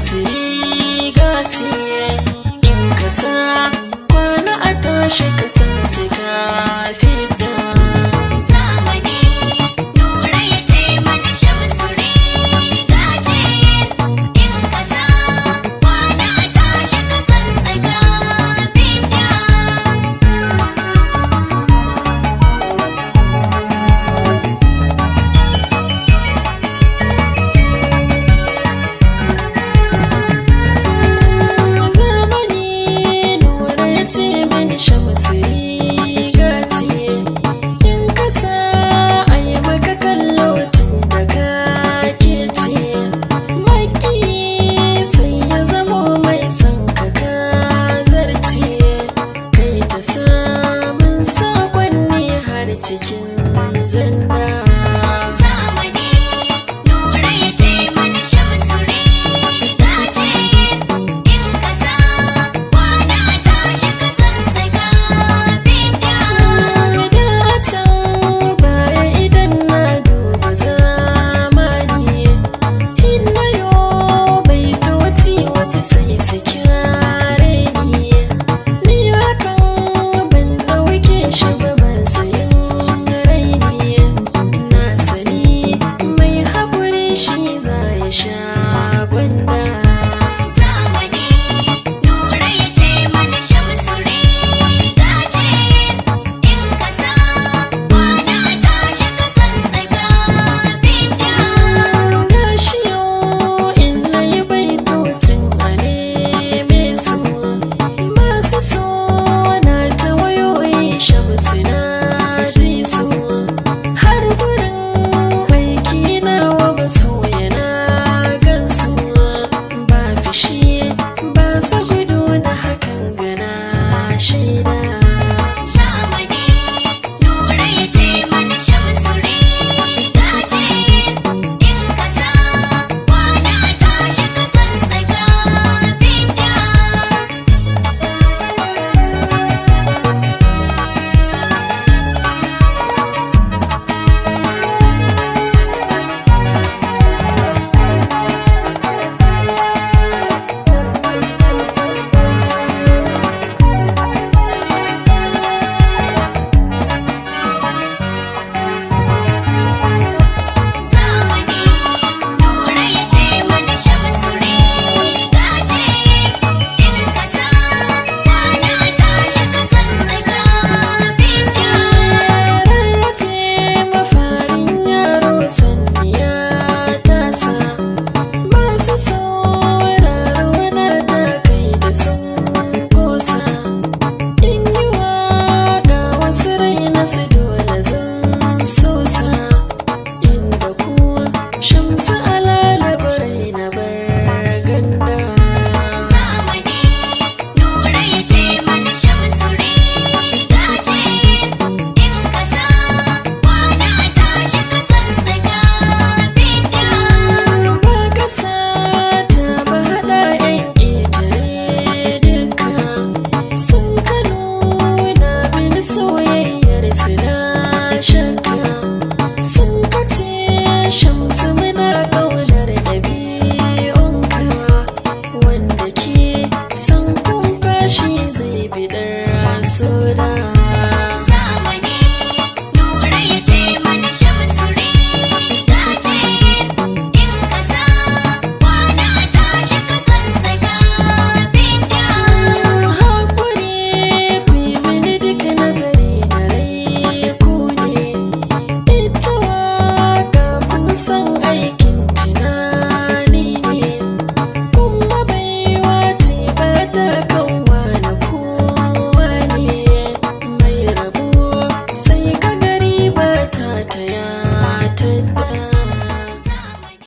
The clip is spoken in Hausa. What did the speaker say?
shamsu riga ce in ka sa kwana a tashi ka san sai ka fita. Zamani Nura ya ce mana shamsu riga ce in ka sa kwana a tashi ka san sai ka fita. Zamani Nura ya ce mini shamsu riga ce in ka sa ai maka kallo tun da kake ce maki sai ya zamo mai son ka zarce kai ta samun sakonni har cikin zanda. Zamani Nura ya ce mana shamsu riga ce in ka sa kwana a tashi ka san sai ka fita. Da can baya idan na duba zamani hinnayo baitoci wasu sai su kyare ni hakan ban ɗauke shi ba ban sayin raini na sani mai haƙuri shi za ya sha gwanda. Zamani Nura ya ce mana shamsu riga ce in ka sa kwana a tashi ka san sai ka fita. Gashi yau in na yi baitocin a neme su masu so na ta wayoyi shamsu na ji su har gurin aiki nawa ba so yana gansu ba fishi ba sa gudu na hakan gana shaida. Zamani Nura ya ce mana shamsu riga ce in ka sa kwana a tashi ka san sai ka fita. Zamani Nura ya ce mana shamsu riga ce in ka sa kwana a tashi ka san sai ka fita. Rarrafe mafarin yaro sanniya tasa masu so